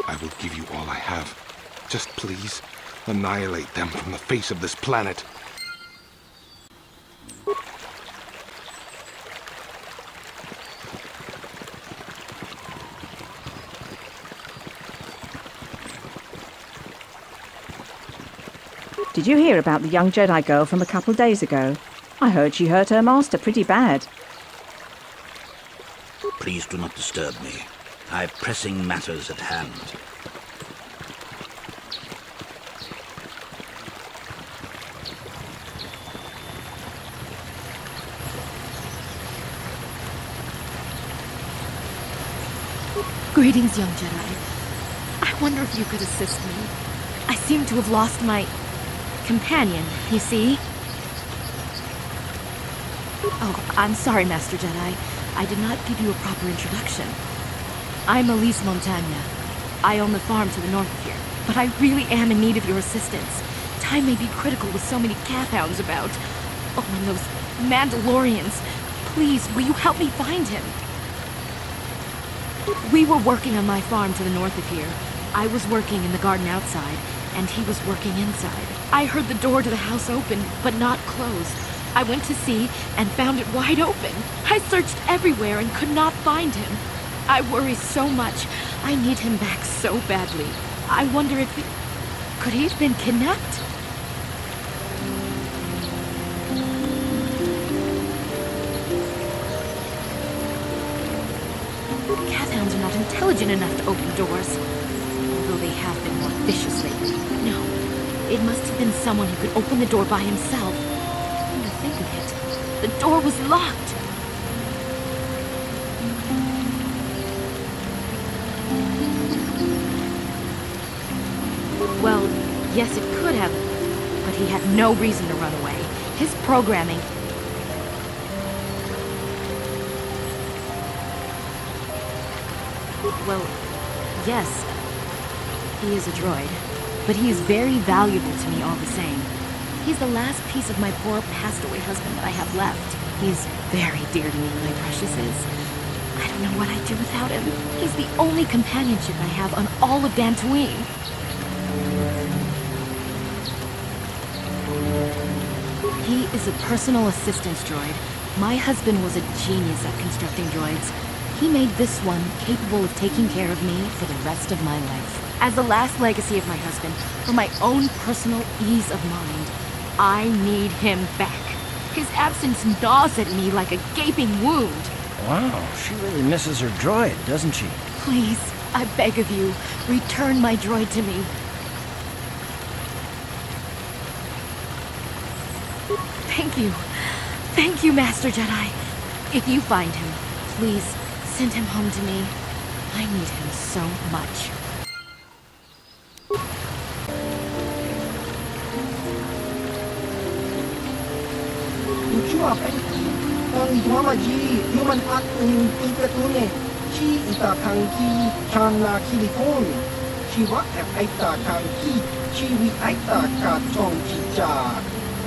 I will give you all I have. Just please, annihilate them from the face of this planet. Did you hear about the young Jedi girl from a couple days ago? I heard she hurt her master pretty bad. Please do not disturb me. I have pressing matters at hand. Greetings, young Jedi. I wonder if you could assist me. I seem to have lost my companion, you see? Oh, I'm sorry, Master Jedi. I did not give you a proper introduction. I'm Elise Montagna. I own the farm to the north of here, but I really am in need of your assistance. Time may be critical with so many Cathhounds about. Oh, and those Mandalorians. Please, will you help me find him? We were working on my farm to the north of here. I was working in the garden outside, and he was working inside. I heard the door to the house open, but not closed. I went to see and found it wide open. I searched everywhere and could not find him. I worry so much. I need him back so badly. I wonder if he... Could he have been kidnapped? Cathhounds are not intelligent enough to open doors. Although they have been more vicious lately. No, it must have been someone who could open the door by himself. Come to think of it, the door was locked. Well, yes, it could have, but he had no reason to run away. His programming... Well, yes, he is a droid, but he is very valuable to me all the same. He's the last piece of my poor passed-away husband that I have left. He is very dear to me, my precious is. I don't know what I'd do without him. He's the only companionship I have on all of Dantooine. He is a personal assistance droid. My husband was a genius at constructing droids. He made this one capable of taking care of me for the rest of my life. As the last legacy of my husband, for my own personal ease of mind, I need him back. His absence gnaws at me like a gaping wound. Wow, she really misses her droid, doesn't she? Please, I beg of you, return my droid to me. Thank you. Thank you, Master Jedi. If you find him, please send him home to me. I need him so much. Ucua penki, tang ituamaji, human acting ikatune, chi ita kanki, chana kilikon, chi wa aita kanki, chi wi aita ka chong chicha,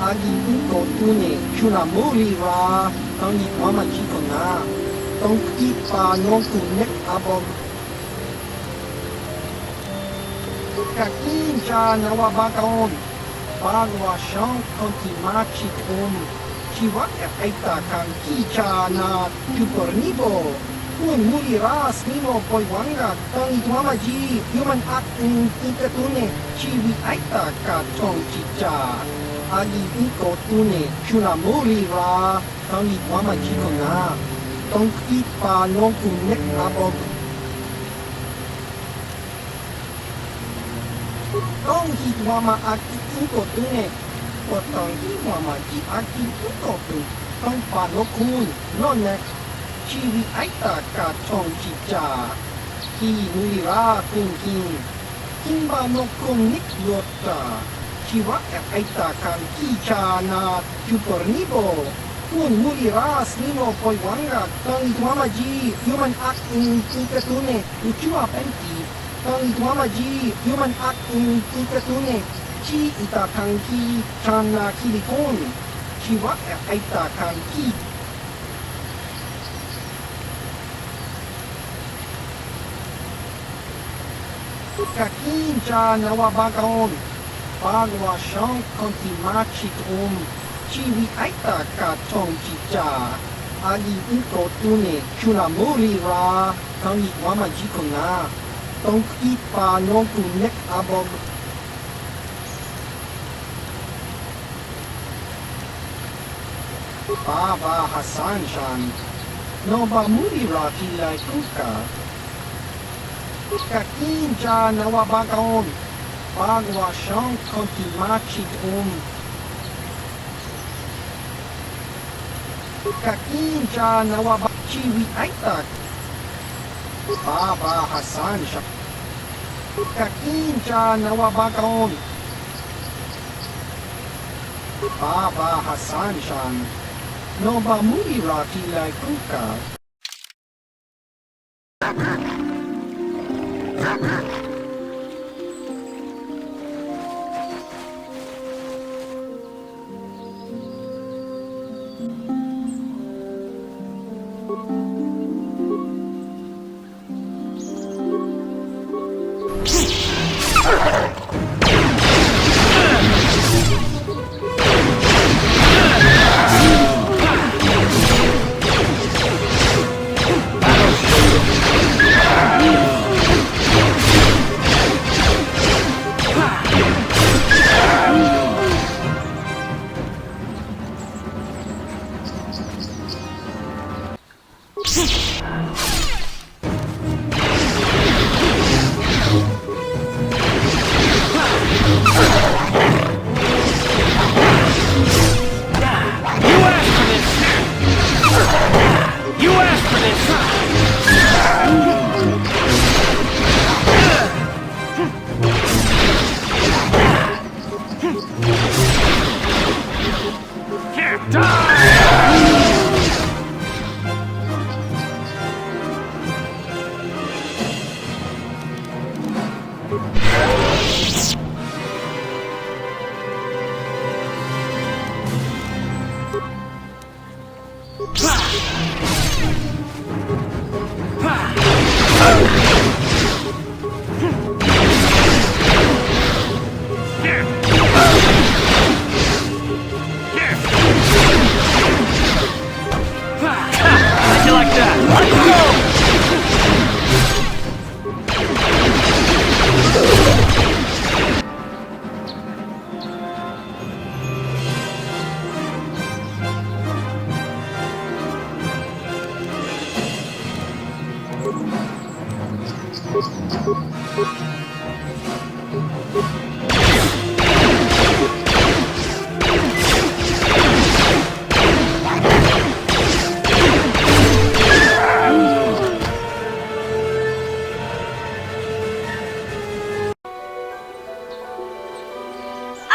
agi uko tune, chuna muri ra, tang ituamaji kona, tong ipa nongku nek abon. Kakin cha nawa bakon, bagwa shang konti machi kom. Chiwa aita kan kicha na chupornibo. Un muri ras nino poiwanga tang ituamaji human acting ikatune chiwi aita ka chong chicha. Agi iko tune chuna muri ra tang ituamaji kona. Tong ipa nongku nek abog. Tong ituama aki iko tune. Potong mama ji aki utopu tong panokun nonek chiwi aita ka chong chicha ki nuira thinking kimba nokun nik yota chiwa aita kan kicha na chupornibo kun muliras nino poiwanga tong mama ji human acting ikatune uchua penti tong mama ji human acting ikatune chi ita kanki chana kilikon chi wa aita kanki Kakinja nawabagaon. Bagwa siyang kontimachit chiwi aita ka tong chicha. Agi iko tune chunamuri ra. Kangi wamajiko na. Tong ipa nong tunek abog. Baba Hassan Shan. No ba muri ra kilay kuka. Kakinja nawabagaon. Bagwa siyang kontimachit Kakinja nawaba chiwi aitak. Baba Hassan Shan. Kakinja nawabagaon. Baba Hassan Shan. No ba muri ra kilay kuka.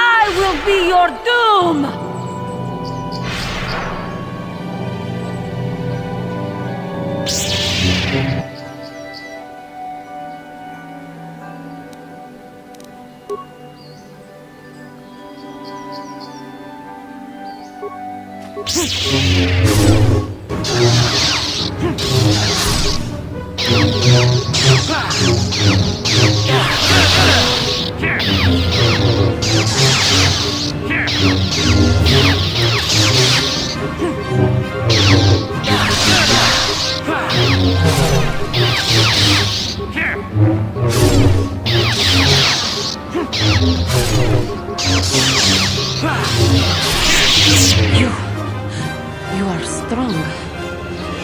I will be your doom! You are strong.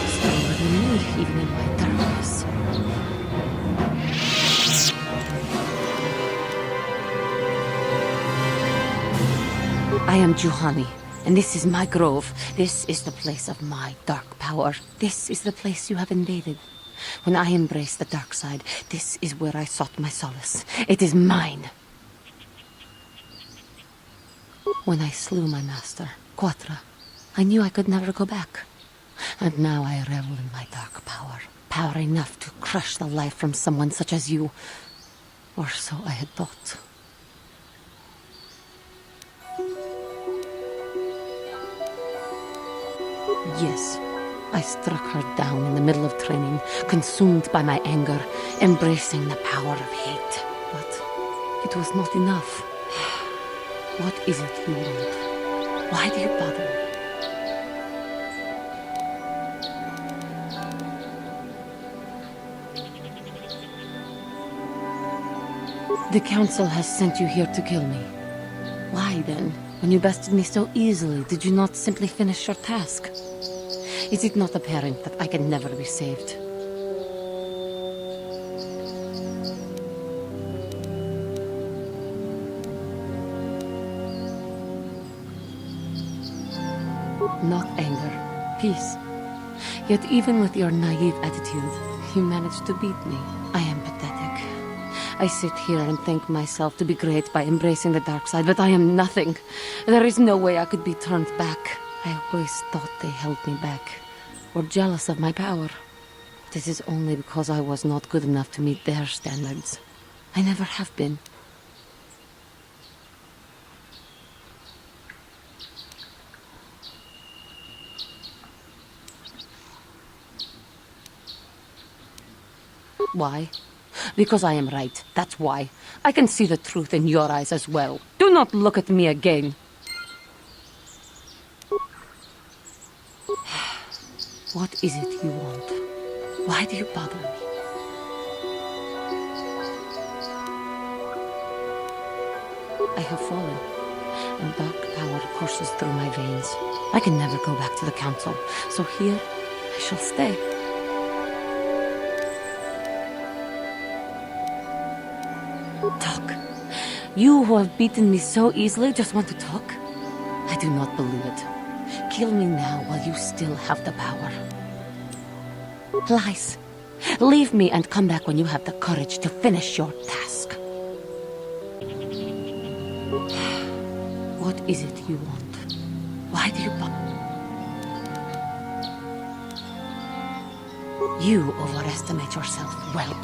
Stronger than me, even in my darkness. I am Juhani, and this is my grove. This is the place of my dark power. This is the place you have invaded. When I embraced the dark side, this is where I sought my solace. It is mine. When I slew my master, Quatra, I knew I could never go back. And now I revel in my dark power. Power enough to crush the life from someone such as you. Or so I had thought. Yes, I struck her down in the middle of training, consumed by my anger, embracing the power of hate. But it was not enough. What is it you want? Why do you bother me? The council has sent you here to kill me. Why then, when you bested me so easily, did you not simply finish your task? Is it not apparent that I can never be saved? Not anger, peace. Yet even with your naive attitude, you managed to beat me. I am pathetic. I sit here and think myself to be great by embracing the dark side, but I am nothing. There is no way I could be turned back. I always thought they held me back, or jealous of my power. This is only because I was not good enough to meet their standards. I never have been. Why? Because I am right. That's why. I can see the truth in your eyes as well. Do not look at me again. What is it you want? Why do you bother me? I have fallen, and dark power courses through my veins. I can never go back to the council, so here I shall stay. Talk. You who have beaten me so easily just want to talk? I do not believe it. Kill me now while you still have the power. Lies. Leave me and come back when you have the courage to finish your task. What is it you want? Why do you You overestimate yourself, whelp.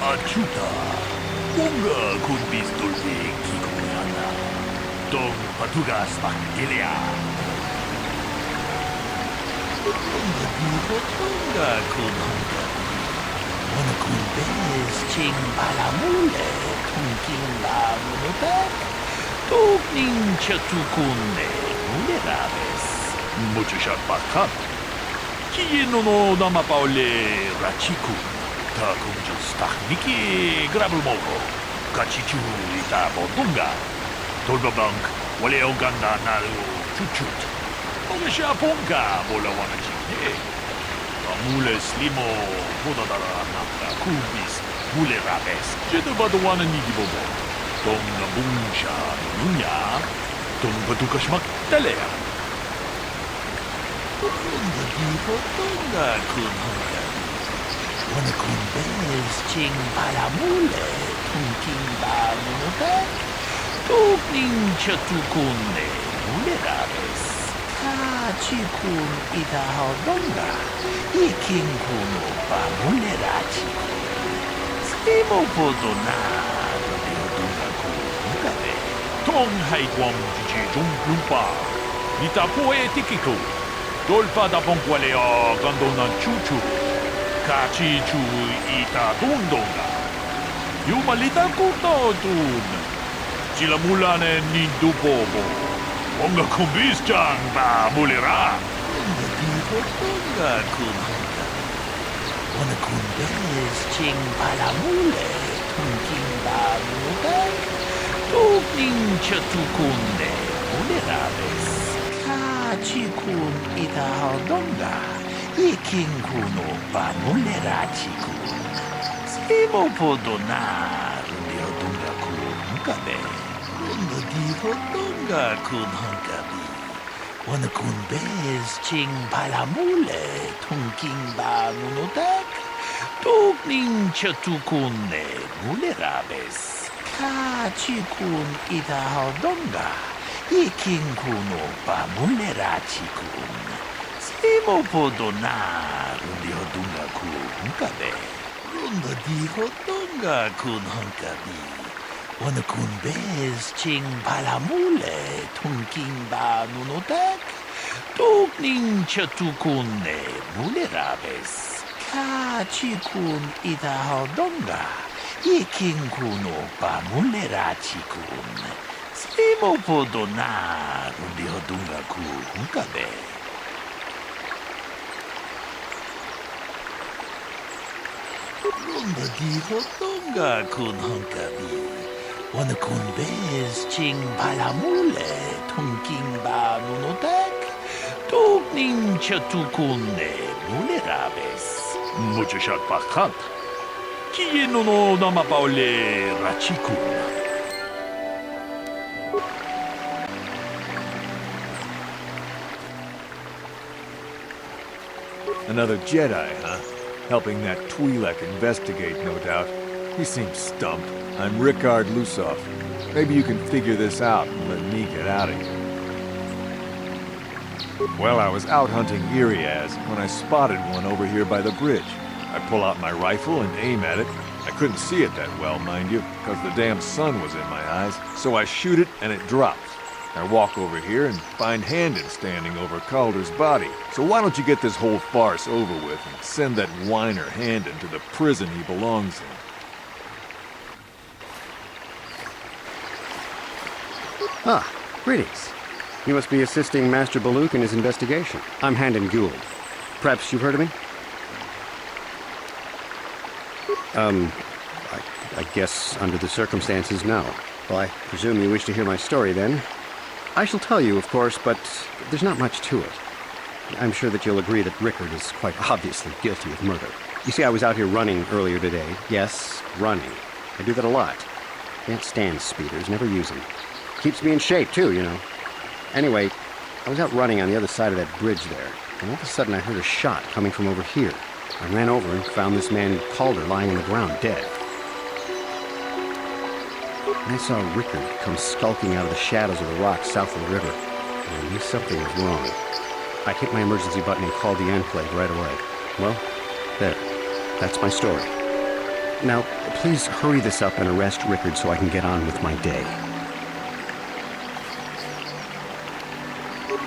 Achuta, unga kun bistolte kikumiana. Tong patugas pakilya. Unga kun hunga. Wana kun bes ching balamule tungking ba munutak. Tok ning chatukunde mulerabes. Muchushat bakat. Kiyeno no namapaole rachiku. Takunjus takniki grabulmogo. Kachichu ita bodunga. Tolbabank wale oganda naru chuchut. Ogasha ponga bola wana chikne. Amule slimo podadara naka kubis mule rabes. Jedu badowana nigi bobo. Tong nabungsha nunya. Tong badukashmak talea. Tunga gipo tunga kunhunga. Wana kun bes ching balamule tungking ba munutak. Tok ning chatukunne mulerabes. Kachikun ita hodonga. Iking kuno ba mulerachiku. Stimo podona rodunga kungabe. Tong haiguam jiji jung lumpa. Ita poe tikiku. Dolpa da bonqualeo gandona chuchu. Kachichu ita dundonga. Yumalita kutotun. Chilamulane nindu bobo. Onga kumbis chang ba mulira. Onga kunhunga. Wana kumbes ching palamule. Tungking ba munutak. Tukning chatukunde mulerabes. Kachikun ita hodonga. Iking kuno ba mulerachikun. Stimo podonar deodunga kungabe. Unga diho dunga kunhangabi. Wana kun bez ching palamule tungking ba munutak. Tukning chatukunne mulerabes. Kachikun ita hodonga. Iking kuno ba mulerachikun. Imopodonar undi hodunga ku hunkabe. Runda di hodunga kun hunkabi. Wana kun bez ching palamule tunking ba nunotek. Tukning chatukunne mulerabes. Ka chikun ida hodunga. Iking kuno ba mulera chikun. Imopodonar undi hodunga ku hunkabe. Runda di hodunga kun hunkabi. Wana kun bez ching palamule tunking ba nunotek. Tukning chatukunne mulerabes. Muchashat bakant. Kieno no namapaule rachikun. Another Jedi, huh? Helping that Twi'lek investigate, no doubt. He seems stumped. I'm Rickard Lusoff. Maybe you can figure this out and let me get out of here. Well, I was out hunting Iriaz when I spotted one over here by the bridge. I pull out my rifle and aim at it. I couldn't see it that well, mind you, because the damn sun was in my eyes. So I shoot it and it drops. I walk over here and find Handon standing over Calder's body. So why don't you get this whole farce over with and send that whiner Handon to the prison he belongs in? Ah, greetings. You must be assisting Master Baluk in his investigation. I'm Handon Gould. Perhaps you've heard of me? I guess under the circumstances, no. Well, I presume you wish to hear my story, then. I shall tell you, of course, but there's not much to it. I'm sure that you'll agree that Rickard is quite obviously guilty of murder. You see, I was out here running earlier today. Yes, running. I do that a lot. Can't stand speeders, never use them. Keeps me in shape, too, you know. Anyway, I was out running on the other side of that bridge there, and all of a sudden I heard a shot coming from over here. I ran over and found this man Calder lying on the ground, dead. And I saw Rickard come skulking out of the shadows of the rocks south of the river, and I knew something was wrong. I hit my emergency button and called the Enclave right away. Well, there. That's my story. Now, please hurry this up and arrest Rickard so I can get on with my day.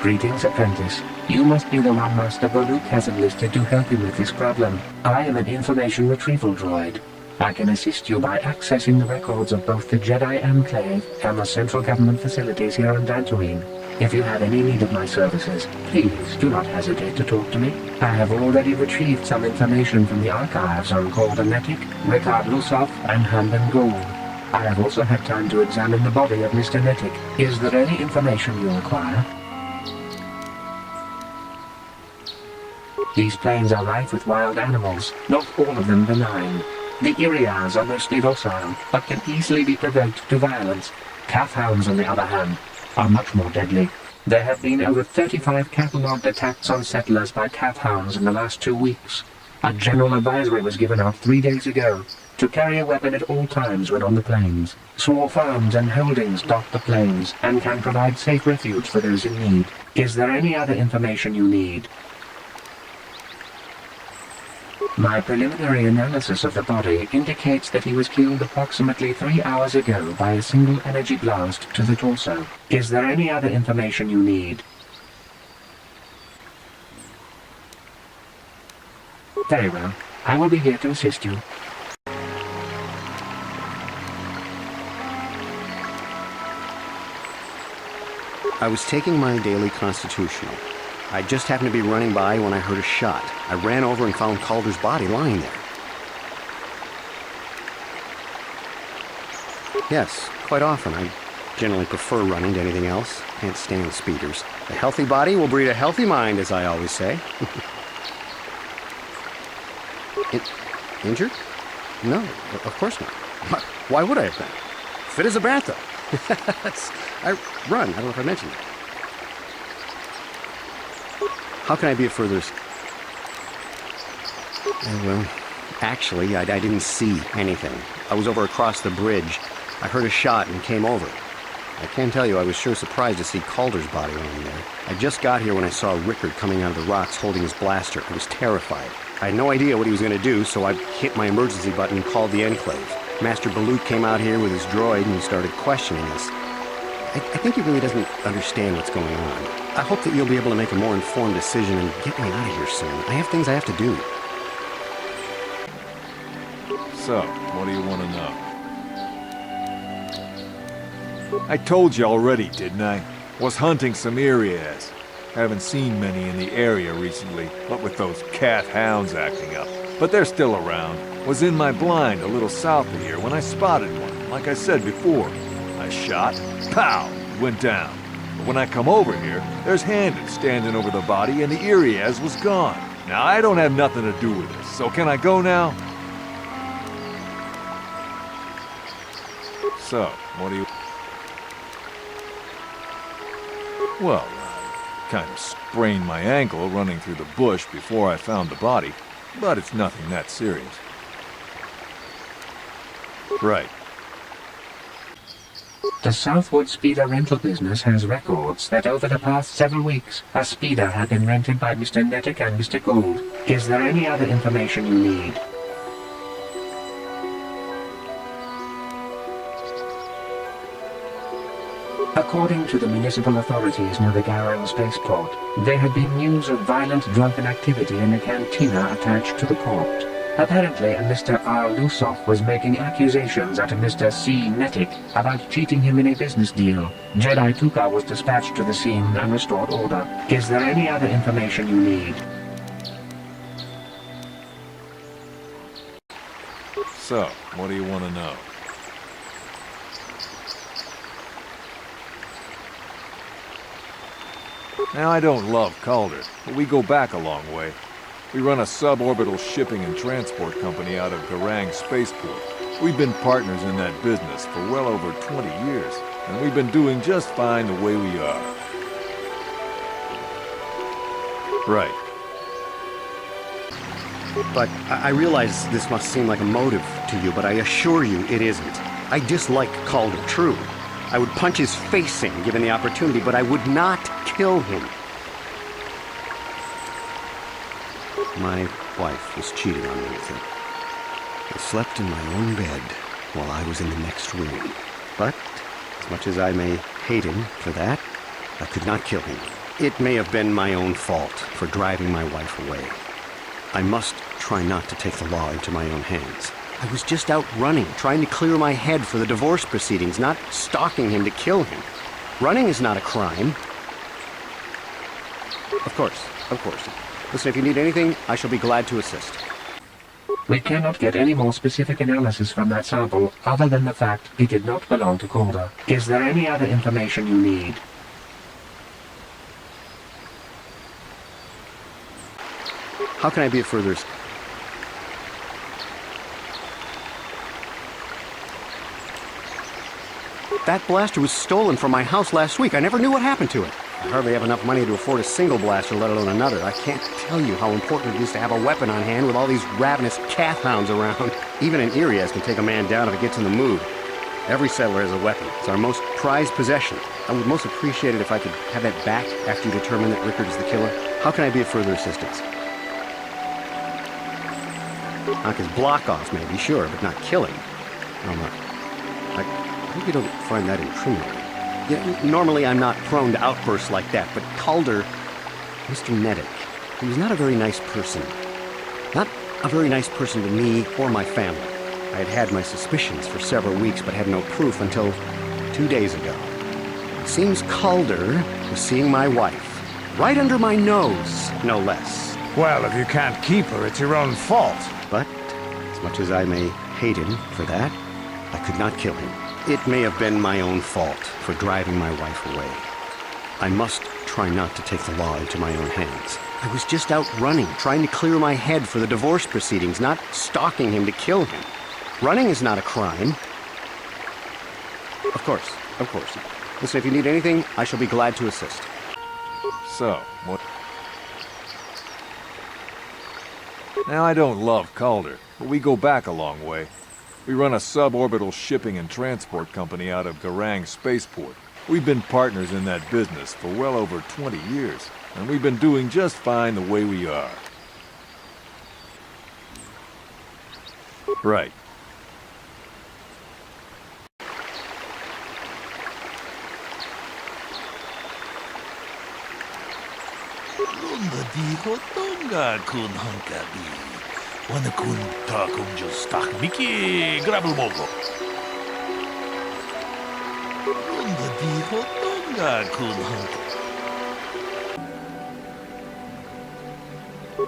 Greetings, apprentice. You must be the one Master Baluk has enlisted to help you with this problem. I am an information retrieval droid. I can assist you by accessing the records of both the Jedi Enclave and the central government facilities here on Dantooine. If you have any need of my services, please do not hesitate to talk to me. I have already retrieved some information from the archives on Calder Netic, Rickard Lusoff, and Handon Gould. I have also had time to examine the body of Mr. Netic. Is there any information you require? These plains are rife with wild animals, not all of them benign. The Iriaz are mostly docile, but can easily be provoked to violence. Calf hounds, on the other hand, are much more deadly. There have been over 35 catalogued attacks on settlers by calf hounds in the last 2 weeks. A general advisory was given out 3 days ago to carry a weapon at all times when on the plains. Small farms and holdings dot the plains and can provide safe refuge for those in need. Is there any other information you need? My preliminary analysis of the body indicates that he was killed approximately 3 hours ago by a single energy blast to the torso. Is there any other information you need? Very well. I will be here to assist you. I was taking my daily constitutional. I just happened to be running by when I heard a shot. I ran over and found Calder's body lying there. Yes, quite often. I generally prefer running to anything else. Can't stand speeders. A healthy body will breed a healthy mind, as I always say. Injured? No, of course not. Why would I have been? Fit as a bathtub. I run. I don't know if I mentioned that. How can I be of further assistance? Well, actually, I didn't see anything. I was over across the bridge. I heard a shot and came over. I can tell you I was sure surprised to see Calder's body lying there. I just got here when I saw Rickard coming out of the rocks holding his blaster. I was terrified. I had no idea what he was going to do, so I hit my emergency button and called the Enclave. Master Balut came out here with his droid and he started questioning us. I think he really doesn't understand what's going on. I hope that you'll be able to make a more informed decision and get me out of here soon. I have things I have to do. So, what do you want to know? I told you already, didn't I? Was hunting some Irias. Haven't seen many in the area recently, what with those cat hounds acting up. But they're still around. Was in my blind a little south of here when I spotted one, like I said before. I shot, pow, went down. But when I come over here, there's Handed standing over the body and the Irias was gone. Now, I don't have nothing to do with this, so can I go now? So, what do you... Well, I kind of sprained my ankle running through the bush before I found the body, but it's nothing that serious. Right. The Southwood Speeder rental business has records that over the past several weeks, a speeder had been rented by Mr. Nettic and Mr. Gould. Is there any other information you need? According to the municipal authorities near the Garang spaceport, there had been news of violent drunken activity in a cantina attached to the port. Apparently, a Mr. R. Lusov was making accusations at a Mr. C. Nettic about cheating him in a business deal. Jedi Tuka was dispatched to the scene and restored order. Is there any other information you need? So, what do you want to know? Now, I don't love Calder, but we go back a long way. We run a suborbital shipping and transport company out of Garang Spaceport. We've been partners in that business for well over 20 years, and we've been doing just fine the way we are. Right. But I realize this must seem like a motive to you, but I assure you it isn't. I dislike Calder, true. I would punch his face in, given the opportunity, but I would not kill him. My wife was cheating on me with it. I slept in my own bed while I was in the next room. But, as much as I may hate him for that, I could not kill him. It may have been my own fault for driving my wife away. I must try not to take the law into my own hands. I was just out running, trying to clear my head for the divorce proceedings, not stalking him to kill him. Running is not a crime. Of course, of course. Listen, if you need anything, I shall be glad to assist. We cannot get any more specific analysis from that sample other than the fact it did not belong to Calder. Is there any other information you need? How can I be of further... That blaster was stolen from my house last week. I never knew what happened to it. I hardly have enough money to afford a single blaster, let alone another. I can't tell you how important it is to have a weapon on hand with all these ravenous cat hounds around. Even an Irias can take a man down if it gets in the mood. Every settler has a weapon. It's our most prized possession. I would most appreciate it if I could have that back after you determine that Rickard is the killer. How can I be of further assistance? Knock his block off, maybe, sure, but not killing. No, no. I hope you don't find that incriminating. Yeah, normally I'm not prone to outbursts like that, but Calder, Mr. Nettic, he was not a very nice person. Not a very nice person to me or my family. I had had my suspicions for several weeks, but had no proof until 2 days ago. It seems Calder was seeing my wife, right under my nose, no less. Well, if you can't keep her, it's your own fault. But, as much as I may hate him for that, I could not kill him. It may have been my own fault for driving my wife away. I must try not to take the law into my own hands. I was just out running, trying to clear my head for the divorce proceedings, not stalking him to kill him. Running is not a crime. Of course, of course. Listen, if you need anything, I shall be glad to assist. So, what... Now, I don't love Calder, but we go back a long way. We run a suborbital shipping and transport company out of Garang Spaceport. We've been partners in that business for well over 20 years, and we've been doing just fine the way we are. Right. Lunda dijo tonga kun hankabi. Wana kun ta kun just tak miki grabel mogo. Lunda dijo tonga kun hankabi.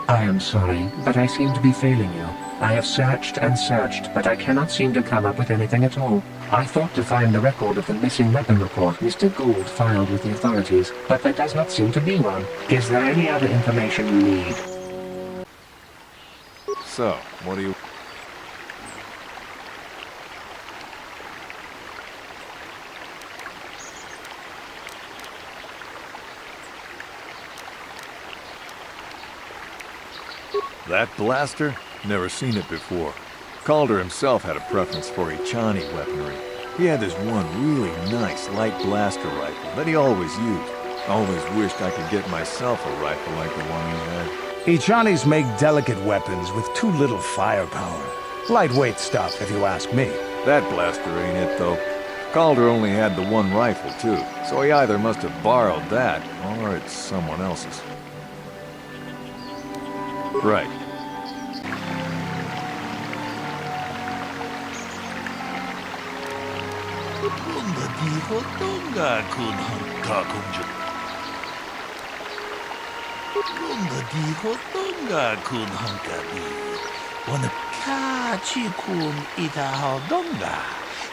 I am sorry, but I seem to be failing you. I have searched and searched, but I cannot seem to come up with anything at all. I thought to find the record of the missing weapon report Mr. Gould filed with the authorities, but there does not seem to be one. Is there any other information you need? So, what do you... That blaster? Never seen it before. Calder himself had a preference for Ichani weaponry. He had this one really nice light blaster rifle that he always used. Always wished I could get myself a rifle like the one he had. Ichanis make delicate weapons with too little firepower. Lightweight stuff, if you ask me. That blaster ain't it, though. Calder only had the one rifle, too, so he either must have borrowed that, or it's someone else's. Right. Lunda dijo tonga kun hanta kun ju. Lunda dijo tonga kun hankabi. Wana kachi kun ita donga.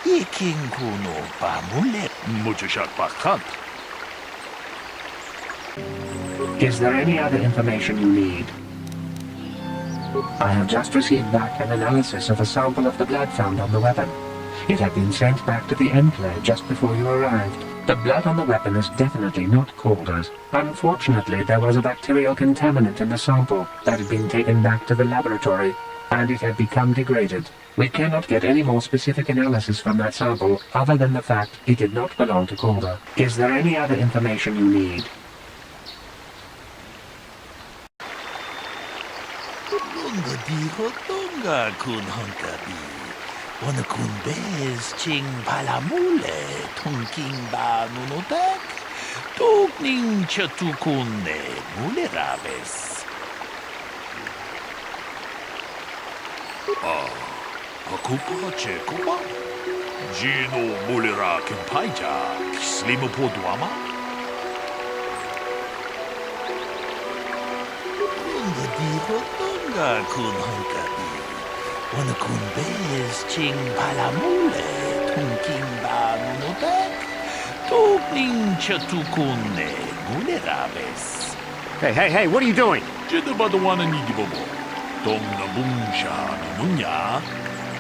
Iking kuno pa mulet muchushat pakant. Is there any other information you need? I have just received back an analysis of a sample of the blood found on the weapon. It had been sent back to the enclave just before you arrived. The blood on the weapon is definitely not Calder's. Unfortunately, there was a bacterial contaminant in the sample that had been taken back to the laboratory, and it had become degraded. We cannot get any more specific analysis from that sample other than the fact it did not belong to Calder. Is there any other information you need? Lunda dijo tonga kun hankabi. Wana kun bez ching palamule tunking ba nunotek. Tukning chatukune mule rabes. Akupa chekupa. Gino mulera kimpaija. Kislimu poduama. Lunda dijo tonga kun hankabi. Wana kun bez ching palamule tunking ba nunotek. Tukning chatukune mule rabes. Hey, what are you doing? Jidabadawana nigibobo. Dong na bungsha nunya.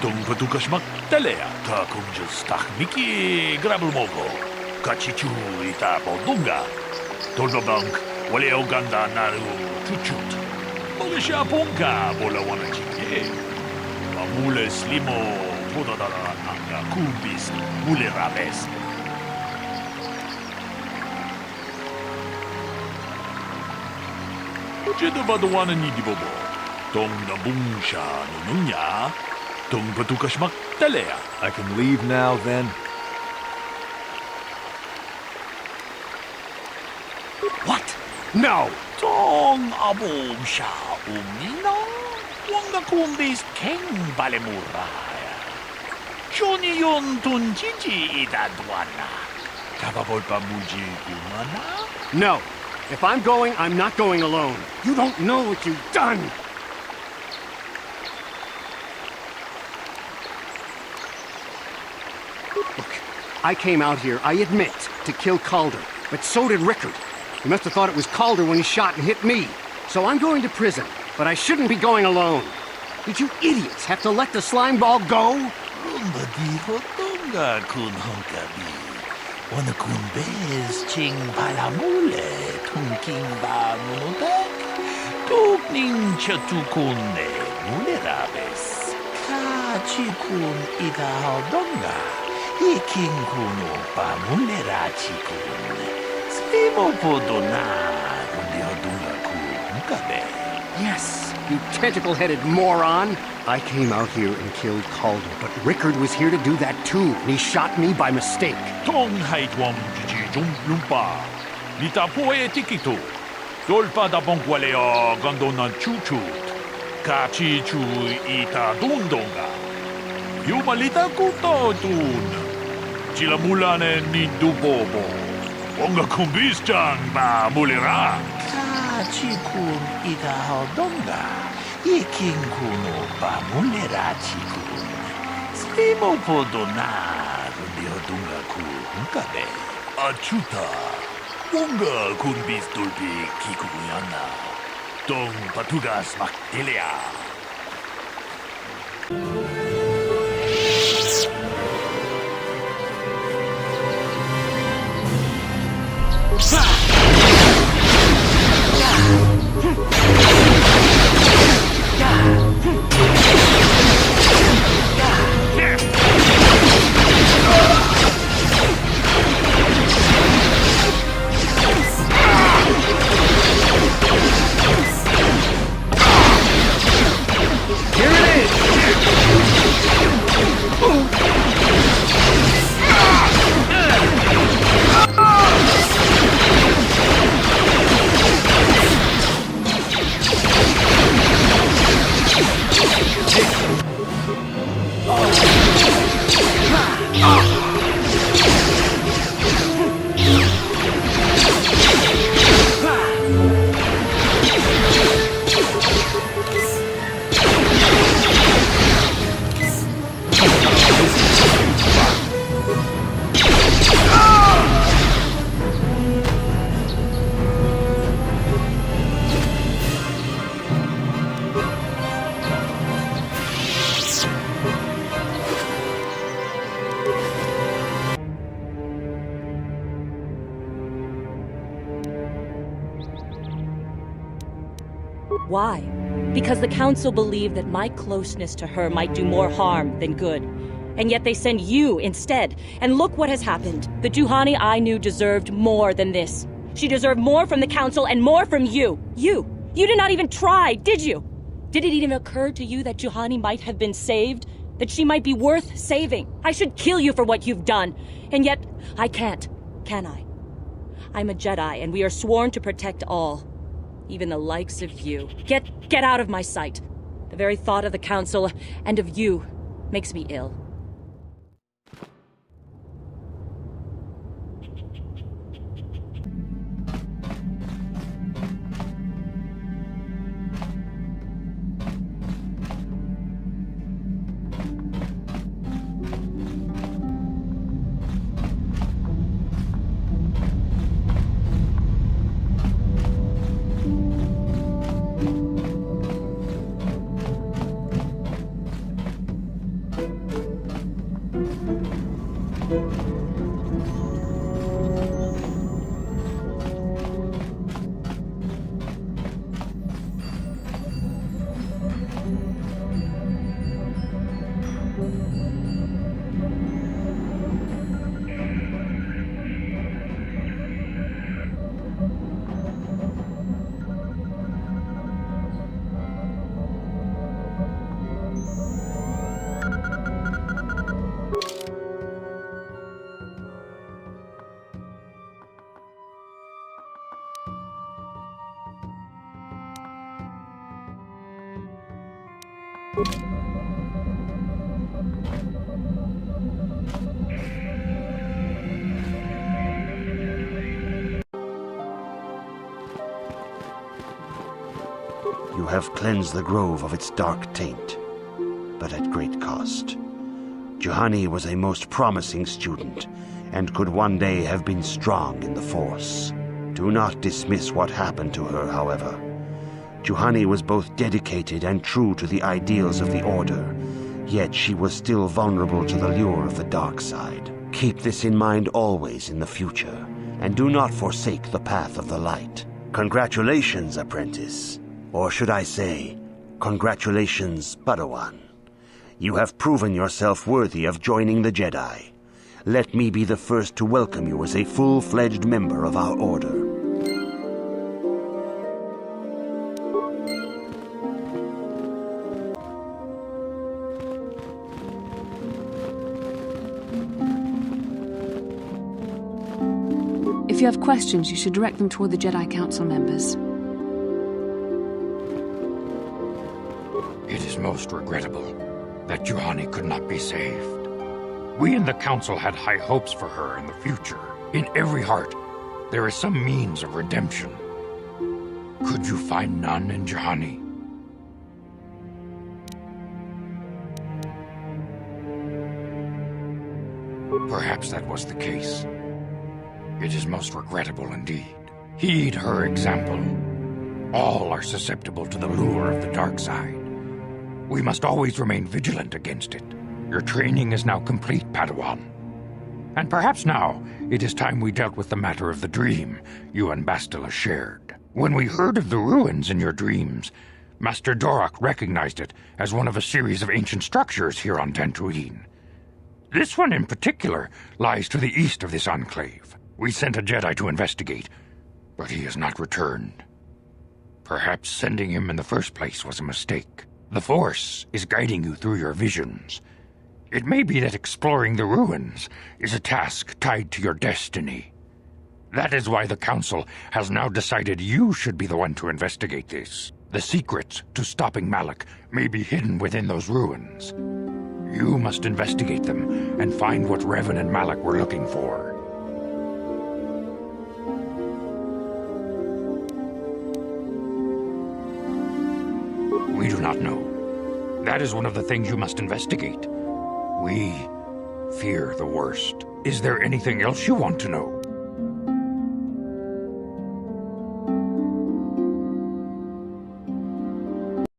Dong patukashmak telea. Ta kunjus tak miki grabel mogo. Kachichu ita bodunga. Tolbabank wale oganda naru chuchut. Mogisha punka bola wana chike. Mamule slimo podadara nanga kubis mule rabes. Jidabadawana nigibobo. Dong na bungsha nunya. Dong patukashmak telea. I can leave now, then? What? No! Dong abumsha umnino. Wanga kumbis king balemuraya. Johnny yon tunjiji idadwana. Tababolpa muji kumana. No! If I'm going, I'm not going alone. You don't know what you've done! Look, I came out here, I admit, to kill Calder, but so did Rickard. He must have thought it was Calder when he shot and hit me. So I'm going to prison, but I shouldn't be going alone. Did you idiots have to let the slime ball go? Lunda dijo tonga kun hankabi. Wana kun bez ching palamule tunking ba nunotek. Tukning chatukune mule rabes. Kachi kun ita donga. Iking kuno pamulerachi kun. Svimo podona undihodunga kun kabe. Yes, you tentacle-headed moron! I came out here and killed Calder, but Rickard was here to do that too, and he shot me by mistake. Tong haitwam jiji jumplumpa. Nita poe tikito. Dolpa da bonkwaleo gandonan chuchut. Kachi chu ita dundonga. Yumalita kuto dun. Chilamulane ni dubobo. Onga kumbistan ba mulira. Kachi kun ita hodonga. Iking kuno ba mulira chikun. Svimo podona rundihodunga kun kabe. Achuta. Onga kumbis tulpi kikuyana. Dong patugas maktilia. Why? Because the Council believed that my closeness to her might do more harm than good. And yet they send you instead. And look what has happened. The Juhani I knew deserved more than this. She deserved more from the Council and more from you. You did not even try, did you? Did it even occur to you that Juhani might have been saved? That she might be worth saving? I should kill you for what you've done. And yet, I can't, can I? I'm a Jedi, and we are sworn to protect all. Even the likes of you. Get out of my sight. The very thought of the Council and of you makes me ill. You have cleansed the grove of its dark taint, but at great cost. Juhani was a most promising student, and could one day have been strong in the Force. Do not dismiss what happened to her, however. Juhani was both dedicated and true to the ideals of the Order, yet she was still vulnerable to the lure of the dark side. Keep this in mind always in the future, and do not forsake the path of the light. Congratulations, apprentice. Or should I say, congratulations, Padawan. You have proven yourself worthy of joining the Jedi. let me be the first to welcome you as a full-fledged member of our order. If you have questions, you should direct them toward the Jedi Council members. It is most regrettable that Juhani could not be saved. We in the Council had high hopes for her in the future. In every heart, there is some means of redemption. Could you find none in Juhani? Perhaps that was the case. It is most regrettable indeed. Heed her example. All are susceptible to the lure of the dark side. We must always remain vigilant against it. Your training is now complete, Padawan. And perhaps now it is time we dealt with the matter of the dream you and Bastila shared. When we heard of the ruins in your dreams, Master Dorak recognized it as one of a series of ancient structures here on Dantooine. This one in particular lies to the east of this enclave. We sent a Jedi to investigate, but he has not returned. Perhaps sending him in the first place was a mistake. The Force is guiding you through your visions. It may be that exploring the ruins is a task tied to your destiny. That is why the Council has now decided you should be the one to investigate this. The secrets to stopping Malak may be hidden within those ruins. You must investigate them and find what Revan and Malak were looking for. We do not know. That is one of the things you must investigate. We fear the worst. Is there anything else you want to know?